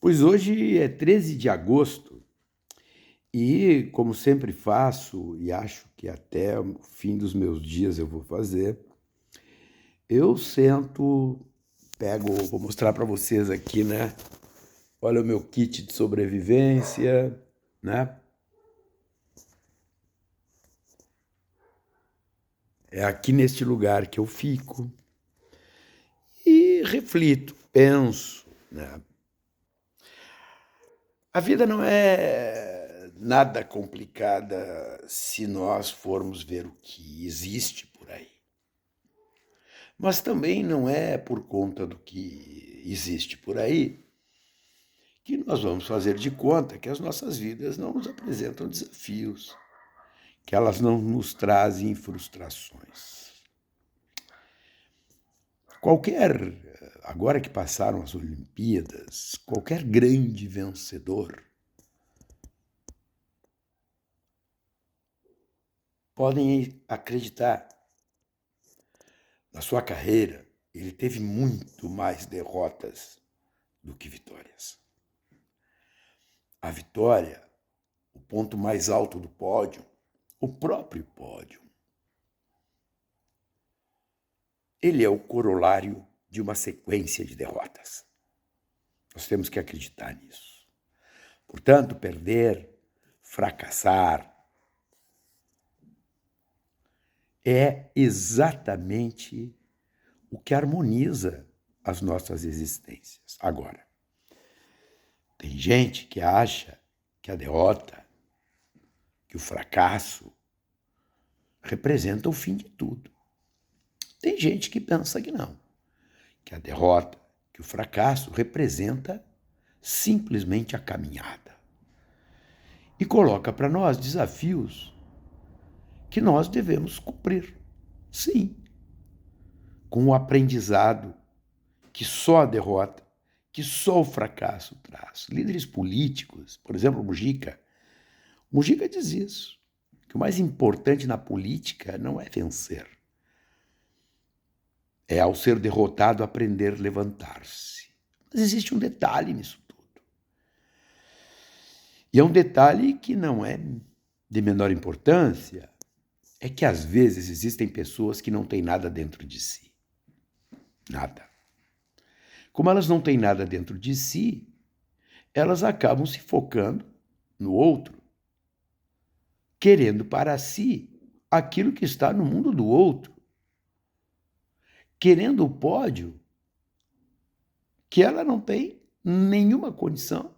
Pois hoje é 13 de agosto e, como sempre faço, e acho que até o fim dos meus dias eu vou fazer, eu sento, vou mostrar para vocês aqui, né? Olha o meu kit de sobrevivência, né? É aqui neste lugar que eu fico e reflito, penso, né? A vida não é nada complicada se nós formos ver o que existe por aí. Mas também não é por conta do que existe por aí que nós vamos fazer de conta que as nossas vidas não nos apresentam desafios, que elas não nos trazem frustrações. Agora que passaram as Olimpíadas, qualquer grande vencedor podem acreditar. Na sua carreira, ele teve muito mais derrotas do que vitórias. A vitória, o ponto mais alto do pódio, o próprio pódio, ele é o corolário de uma sequência de derrotas. Nós temos que acreditar nisso. Portanto, perder, fracassar, é exatamente o que harmoniza as nossas existências. Agora, tem gente que acha que a derrota, que o fracasso representa o fim de tudo. Tem gente que pensa que não, que a derrota, que o fracasso representa simplesmente a caminhada. E coloca para nós desafios que nós devemos cumprir. Sim, com o aprendizado que só a derrota, que só o fracasso traz. Líderes políticos, por exemplo, Mujica diz isso, que o mais importante na política não é vencer, é ao ser derrotado aprender a levantar-se. Mas existe um detalhe nisso tudo. E é um detalhe que não é de menor importância, é que às vezes existem pessoas que não têm nada dentro de si. Nada. Como elas não têm nada dentro de si, elas acabam se focando no outro, querendo para si aquilo que está no mundo do outro, querendo o pódio que ela não tem nenhuma condição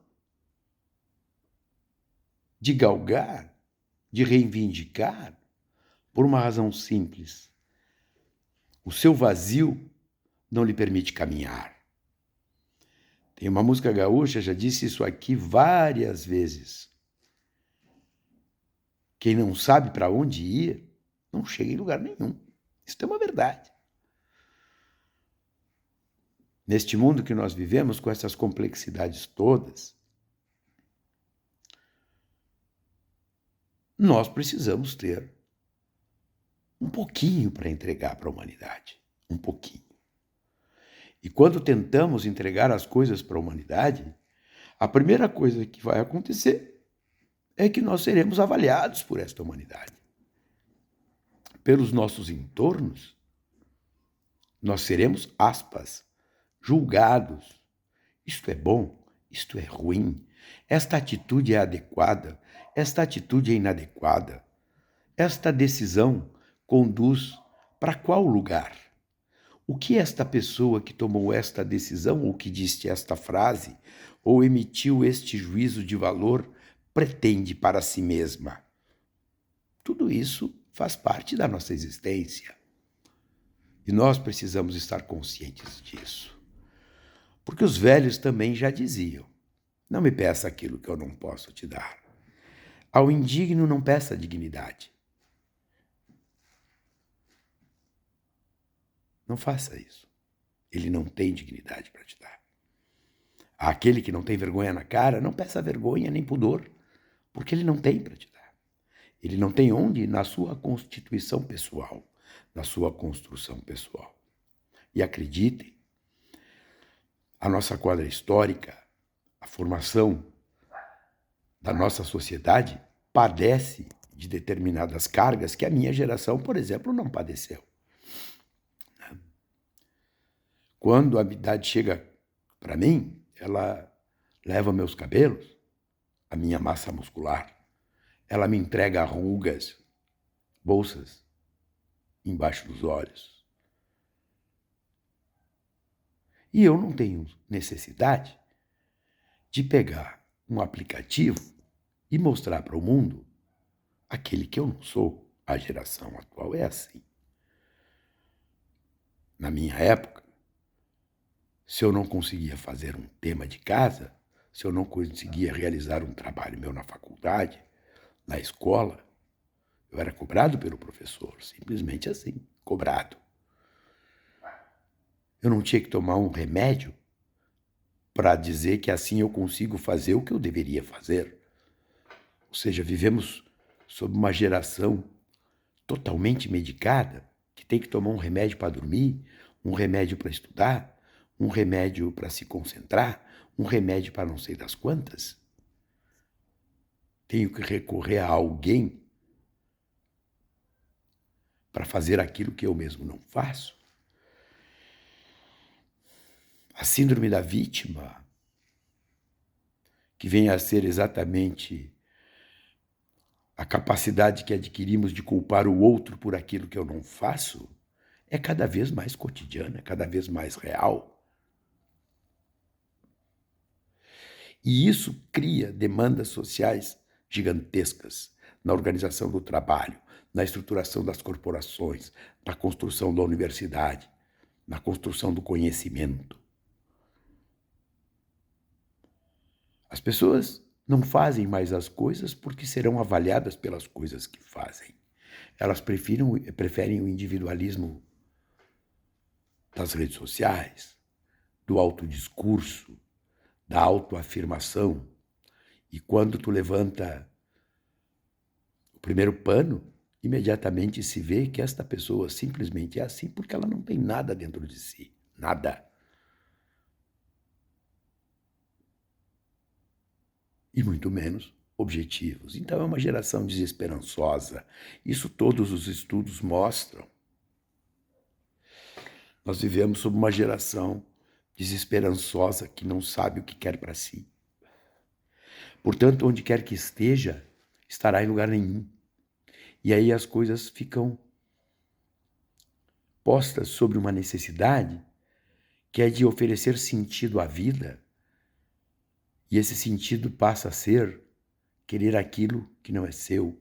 de galgar, de reivindicar, por uma razão simples. O seu vazio não lhe permite caminhar. Tem uma música gaúcha, já disse isso aqui várias vezes. Quem não sabe para onde ir, não chega em lugar nenhum. Isso é uma verdade. Neste mundo que nós vivemos, com essas complexidades todas, nós precisamos ter um pouquinho para entregar para a humanidade. Um pouquinho. E quando tentamos entregar as coisas para a humanidade, a primeira coisa que vai acontecer é que nós seremos avaliados por esta humanidade. Pelos nossos entornos, nós seremos, aspas, julgados. Isto é bom, isto é ruim, esta atitude é adequada, esta atitude é inadequada. Esta decisão conduz para qual lugar? O que esta pessoa que tomou esta decisão, ou que disse esta frase, ou emitiu este juízo de valor, pretende para si mesma? Tudo isso faz parte da nossa existência. E nós precisamos estar conscientes disso. Porque os velhos também já diziam: não me peça aquilo que eu não posso te dar. Ao indigno não peça dignidade. Não faça isso. Ele não tem dignidade para te dar. Aquele que não tem vergonha na cara, não peça vergonha nem pudor, porque ele não tem para te dar. Ele não tem onde na sua constituição pessoal, na sua construção pessoal. E acreditem, a nossa quadra histórica, a formação da nossa sociedade padece de determinadas cargas que a minha geração, por exemplo, não padeceu. Quando a idade chega para mim, ela leva meus cabelos, a minha massa muscular, ela me entrega rugas, bolsas embaixo dos olhos. E eu não tenho necessidade de pegar um aplicativo e mostrar para o mundo aquele que eu não sou. A geração atual é assim. Na minha época, se eu não conseguia fazer um tema de casa, se eu não conseguia realizar um trabalho meu na faculdade, na escola, eu era cobrado pelo professor, simplesmente assim, cobrado. Eu não tinha que tomar um remédio para dizer que assim eu consigo fazer o que eu deveria fazer. Ou seja, vivemos sob uma geração totalmente medicada, que tem que tomar um remédio para dormir, um remédio para estudar, um remédio para se concentrar, um remédio para não sei das quantas. Tenho que recorrer a alguém para fazer aquilo que eu mesmo não faço. A síndrome da vítima, que vem a ser exatamente a capacidade que adquirimos de culpar o outro por aquilo que eu não faço, é cada vez mais cotidiana, cada vez mais real. E isso cria demandas sociais gigantescas na organização do trabalho, na estruturação das corporações, na construção da universidade, na construção do conhecimento. As pessoas não fazem mais as coisas porque serão avaliadas pelas coisas que fazem. Elas preferem o individualismo das redes sociais, do autodiscurso, da autoafirmação. E quando tu levanta o primeiro pano, imediatamente se vê que esta pessoa simplesmente é assim porque ela não tem nada dentro de si. Nada. E muito menos objetivos. Então é uma geração desesperançosa. Isso todos os estudos mostram. Nós vivemos sob uma geração desesperançosa que não sabe o que quer para si. Portanto, onde quer que esteja, estará em lugar nenhum. E aí as coisas ficam postas sobre uma necessidade que é de oferecer sentido à vida. E esse sentido passa a ser querer aquilo que não é seu,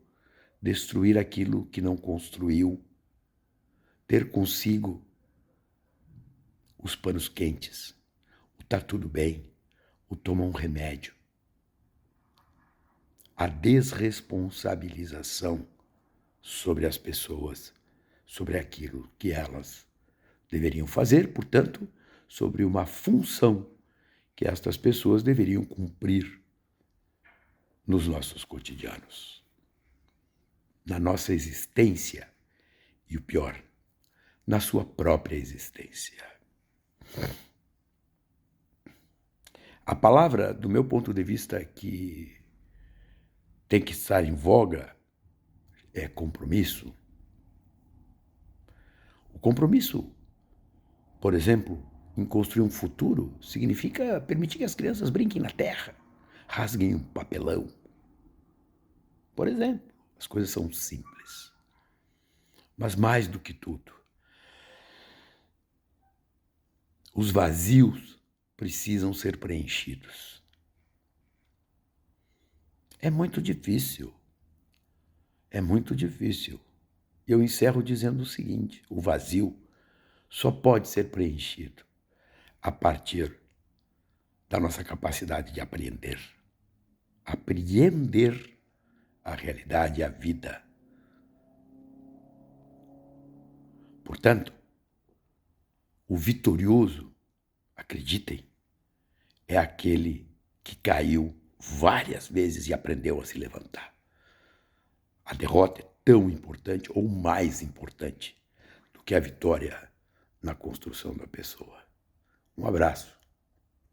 destruir aquilo que não construiu, ter consigo os panos quentes, o tá tudo bem, o toma um remédio. A desresponsabilização sobre as pessoas, sobre aquilo que elas deveriam fazer, portanto, sobre uma função que estas pessoas deveriam cumprir nos nossos cotidianos, na nossa existência e, o pior, na sua própria existência. A palavra, do meu ponto de vista, que tem que estar em voga é compromisso. O compromisso, por exemplo, em construir um futuro, significa permitir que as crianças brinquem na terra, rasguem um papelão. Por exemplo, as coisas são simples. Mas mais do que tudo, os vazios precisam ser preenchidos. É muito difícil. É muito difícil. Eu encerro dizendo o seguinte: o vazio só pode ser preenchido a partir da nossa capacidade de apreender. Apreender a realidade e a vida. Portanto, o vitorioso, acreditem, é aquele que caiu várias vezes e aprendeu a se levantar. A derrota é tão importante ou mais importante do que a vitória na construção da pessoa. Um abraço.